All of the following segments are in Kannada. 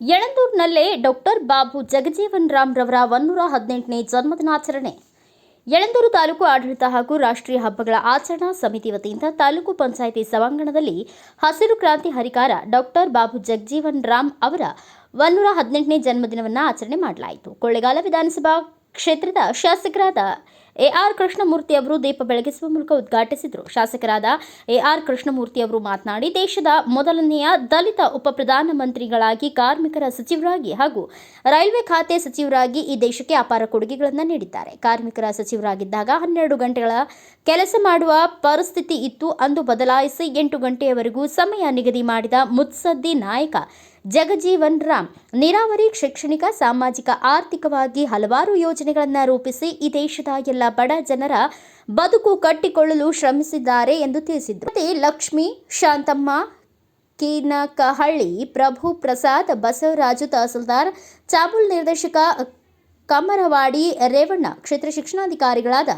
ಯಳಂದೂರಿನಲ್ಲೇ ಡಾಕ್ಟರ್ ಬಾಬು ಜಗಜೀವನ್ ರಾಮ್ ರವರ 118ನೇ ಜನ್ಮದಿನಾಚರಣೆ. ಯಳಂದೂರು ತಾಲೂಕು ಆಡಳಿತ ಹಾಗೂ ರಾಷ್ಟ್ರೀಯ ಹಬ್ಬಗಳ ಆಚರಣಾ ಸಮಿತಿ ವತಿಯಿಂದ ತಾಲೂಕು ಪಂಚಾಯಿತಿ ಸಭಾಂಗಣದಲ್ಲಿ ಹಸಿರು ಕ್ರಾಂತಿ ಹರಿಕಾರ ಡಾಕ್ಟರ್ ಬಾಬು ಜಗಜೀವನ್ ರಾಮ್ ಅವರ 118ನೇ ಜನ್ಮದಿನವನ್ನು ಆಚರಣೆ ಮಾಡಲಾಯಿತು. ಕೊಳ್ಳೇಗಾಲ ವಿಧಾನಸಭಾ ಕ್ಷೇತ್ರದ ಶಾಸಕರಾದ ಎಆರ್ ಕೃಷ್ಣಮೂರ್ತಿ ಅವರು ದೀಪ ಬೆಳಗಿಸುವ ಮೂಲಕ ಉದ್ಘಾಟಿಸಿದರು. ಶಾಸಕರಾದ ಎಆರ್ ಕೃಷ್ಣಮೂರ್ತಿ ಅವರು ಮಾತನಾಡಿ, ದೇಶದ ಮೊದಲನೆಯ ದಲಿತ ಉಪ ಪ್ರಧಾನಮಂತ್ರಿಗಳಾಗಿ, ಕಾರ್ಮಿಕರ ಸಚಿವರಾಗಿ ಹಾಗೂ ರೈಲ್ವೆ ಖಾತೆ ಸಚಿವರಾಗಿ ಈ ದೇಶಕ್ಕೆ ಅಪಾರ ಕೊಡುಗೆಗಳನ್ನು ನೀಡಿದ್ದಾರೆ. ಕಾರ್ಮಿಕರ ಸಚಿವರಾಗಿದ್ದಾಗ 12 ಗಂಟೆಗಳ ಕೆಲಸ ಮಾಡುವ ಪರಿಸ್ಥಿತಿ ಇತ್ತು. ಅಂದು ಬದಲಾಯಿಸಿ 8 ಗಂಟೆಯವರೆಗೂ ಸಮಯ ನಿಗದಿ ಮಾಡಿದ ಮುತ್ಸದ್ದಿ ನಾಯಕ ಜಗಜೀವನ್ ರಾಮ್ ನೀರಾವರಿ, ಶೈಕ್ಷಣಿಕ, ಸಾಮಾಜಿಕ, ಆರ್ಥಿಕವಾಗಿ ಹಲವಾರು ಯೋಜನೆಗಳನ್ನು ರೂಪಿಸಿ ಈ ದೇಶದ ಎಲ್ಲ ಬಡ ಜನರ ಬದುಕು ಕಟ್ಟಿಕೊಳ್ಳಲು ಶ್ರಮಿಸಿದ್ದಾರೆ ಎಂದು ತಿಳಿಸಿದರು. ಲಕ್ಷ್ಮಿ, ಶಾಂತಮ್ಮ, ಕೀನಕಹಳ್ಳಿ, ಪ್ರಭು ಪ್ರಸಾದ್, ಬಸವರಾಜು ತಹಸೀಲ್ದಾರ್, ಚಾಬುಲ್ ನಿರ್ದೇಶಕ ಕಮರವಾಡಿ ರೇವಣ್ಣ, ಕ್ಷೇತ್ರ ಶಿಕ್ಷಣಾಧಿಕಾರಿಗಳಾದ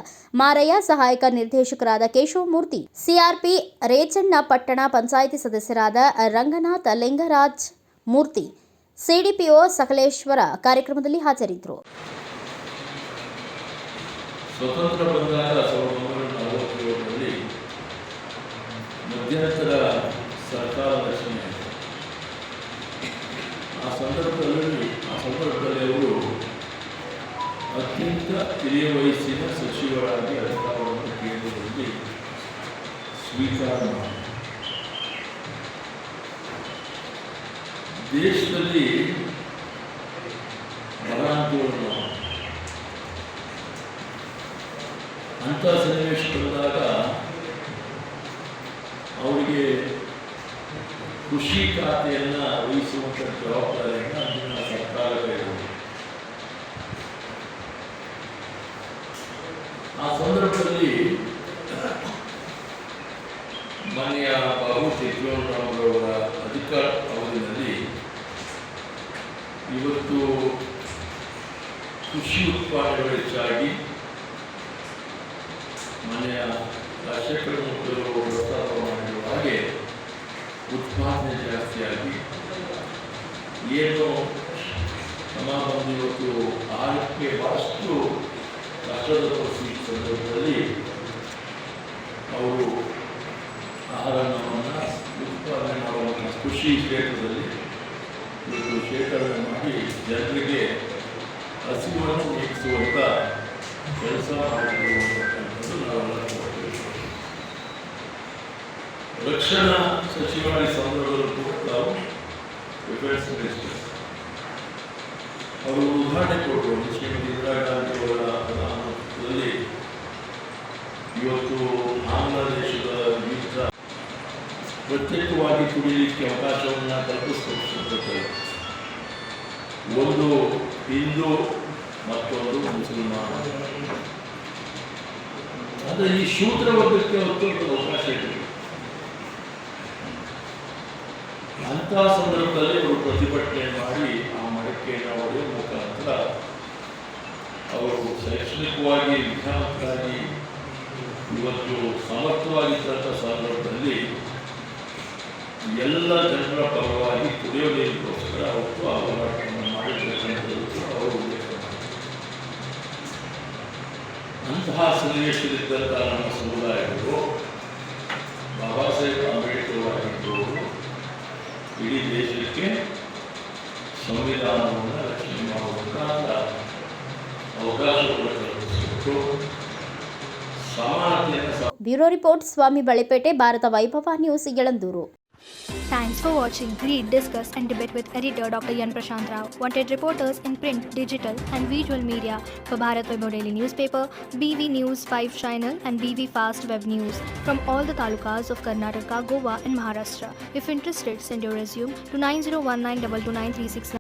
ಮಾರಯ್ಯ, ಸಹಾಯಕ ನಿರ್ದೇಶಕರಾದ ಕೇಶವಮೂರ್ತಿ, ಸಿಆರ್ಪಿ ರೇಚಣ್ಣ, ಪಟ್ಟಣ ಪಂಚಾಯಿತಿ ಸದಸ್ಯರಾದ ರಂಗನಾಥ್, ಲಿಂಗರಾಜ್ ಮೂರ್ತಿ, ಸಿಡಿಪಿಒ ಸಕಲೇಶ್ವರ ಕಾರ್ಯಕ್ರಮದಲ್ಲಿ ಹಾಜರಿದ್ದರು. ಸ್ವತಂತ್ರ ಬಂದಾಗ 1947ರಲ್ಲಿ ಮಧ್ಯಂತರ ಸರ್ಕಾರ ರಚನೆ. ಆ ಸಂದರ್ಭದಲ್ಲಿ ಅವರು ಅತ್ಯಂತ ಕಿರಿಯ ವಯಸ್ಸಿನ ಸಚಿವರಾಗಿ ಅಧಿಕಾರವನ್ನು ಕೇಂದ್ರದಲ್ಲಿ ಸ್ವೀಕಾರ ಮಾಡಿದರು. ದೇಶದಲ್ಲಿ ಬರಾಂದೋಲನ ಅಂಥ ಸನ್ನಿವೇಶ ಬಂದಾಗ ಅವರಿಗೆ ಕೃಷಿ ಖಾತೆಯನ್ನು ವಹಿಸುವಂಥ ಜವಾಬ್ದಾರಿಯನ್ನು ಅಂದಿನ ಸರ್ಕಾರ ಕೈಗೊಂಡಿದೆ. ಆ ಸಂದರ್ಭದಲ್ಲಿ ಮಾನ್ಯ ಬಾಬು ಜಗಜೀವನ್ ರಾಮ್ ಅವರ ಅಧಿಕಾರ ಅವಧಿಯಲ್ಲಿ ಇವತ್ತು ಕೃಷಿ ಉತ್ಪಾದನೆಗಳು ಹೆಚ್ಚಾಗಿ ಮಾನ್ಯ ರಾಜಶೇಖರ ಪ್ರಸ್ತಾಪ ಮಾಡಿರುವ ಹಾಗೆ ಉತ್ಪಾದನೆ ಜಾಸ್ತಿಯಾಗಿ ಏನು ಸಮಾಜ ಇವತ್ತು ಆಹಾರಕ್ಕೆ ಬಹಳಷ್ಟು ಕಷ್ಟದ ಪರಿಸ್ಥಿತಿ ಸಂದರ್ಭದಲ್ಲಿ ಅವರು ಆಹಾರವನ್ನು ಉತ್ಪಾದನೆ ಮಾಡುವಂಥ ಕೃಷಿ ಕ್ಷೇತ್ರದಲ್ಲಿ ಇವತ್ತು ಶೇಖರಣೆ ಮಾಡಿ ಜನರಿಗೆ ಹಸಿವನ್ನು ನೀಗಿಸುವಂಥ ಕೆಲಸ ಮಾಡಿರುವಂಥದ್ದು ನಾವೆಲ್ಲ ನೋಡ್ತೀವಿ. ರಕ್ಷಣಾ ಸಚಿವರ ಸಂದರ್ಭದಲ್ಲೂ ತಾವು ಡಿಫೆನ್ಸ್ ಮಿನಿಸ್ಟರ್ ಅವರು ಉದಾಹರಣೆ ಕೊಟ್ಟರು. ಶ್ರೀಮತಿ ಇಂದಿರಾ ಗಾಂಧಿ ಅವರ ಪ್ರಧಾನಮಂತ್ರಿಯಲ್ಲಿ ಇವತ್ತು ಬಾಂಗ್ಲಾದೇಶದ ವಿರುದ್ಧ ಪ್ರತ್ಯೇಕವಾಗಿ ಕುಡಿಯಲಿಕ್ಕೆ ಅವಕಾಶವನ್ನು ಕಲ್ಪಿಸಿಕೊಟ್ಟಿರುತ್ತದೆ. ಒಂದು ಹಿಂದೂ, ಮತ್ತೊಂದು ಮುಸಲ್ಮಾನ. ಆದರೆ ಈ ಶೂದ್ರ ವರ್ಗಕ್ಕೆ ಒಂದು ಅವಕಾಶ ಇದೆ. ಅಂತಹ ಸಂದರ್ಭದಲ್ಲಿ ಅವರು ಪ್ರತಿಭಟನೆ ಮಾಡಿ ಆ ಮಡಿಕೆಯನ್ನು ಹೊಡೆಯುವ ಮುಖಾಂತರ ಅವರು ಶೈಕ್ಷಣಿಕವಾಗಿ, ವಿಜ್ಞಾನಕ್ಕಾಗಿ ಇವತ್ತು ಸಮರ್ಥವಾಗಿದ್ದಂಥ ಸಂದರ್ಭದಲ್ಲಿ ಎಲ್ಲ ಜನರ ಪರವಾಗಿ ಕುಡಿಯೋ ನೀರಿಗೋಸ್ಕರ ಅವತ್ತು ಆ ಹೋರಾಟವನ್ನು ಮಾಡಿರ್ತಕ್ಕಂಥದ್ದು ಅವರು ಉಲ್ಲೇಖ ಮಾಡಿದ್ದಾರೆ. ಅಂತಹ ಸನ್ನಿವೇಶದಲ್ಲಿದ್ದಂಥ ನಮ್ಮ ಸಮುದಾಯಗಳು ಬಾಬಾ ಸಾಹೇಬ್ ಅಂಬೇಡ್ಕರ್ ಆಗಿದ್ದವರು ಇಡೀ ದೇಶಕ್ಕೆ ಸಂವಿಧಾನವನ್ನು ರಚನೆ ಮಾಡುವಂಥ ಅವಕಾಶವನ್ನು ಕಲ್ಪಿಸಿಬಿಟ್ಟು ಸಮಾನತೆಯನ್ನು. ಬ್ಯೂರೋ ರಿಪೋರ್ಟ್, ಸ್ವಾಮಿ ಬಳಿಪೇಟೆ, ಭಾರತ ವೈಭವ news, Yelandur. Thanks for watching. Read, discuss and debate with editor Dr. Yan Prashant Rao. Wanted reporters in print, digital and visual media for Bharat Vaibhav Daily Newspaper, BV News 5 Channel and BV Fast Web News from all the talukas of Karnataka, Goa and Maharashtra. If interested, send your resume to 9019229369.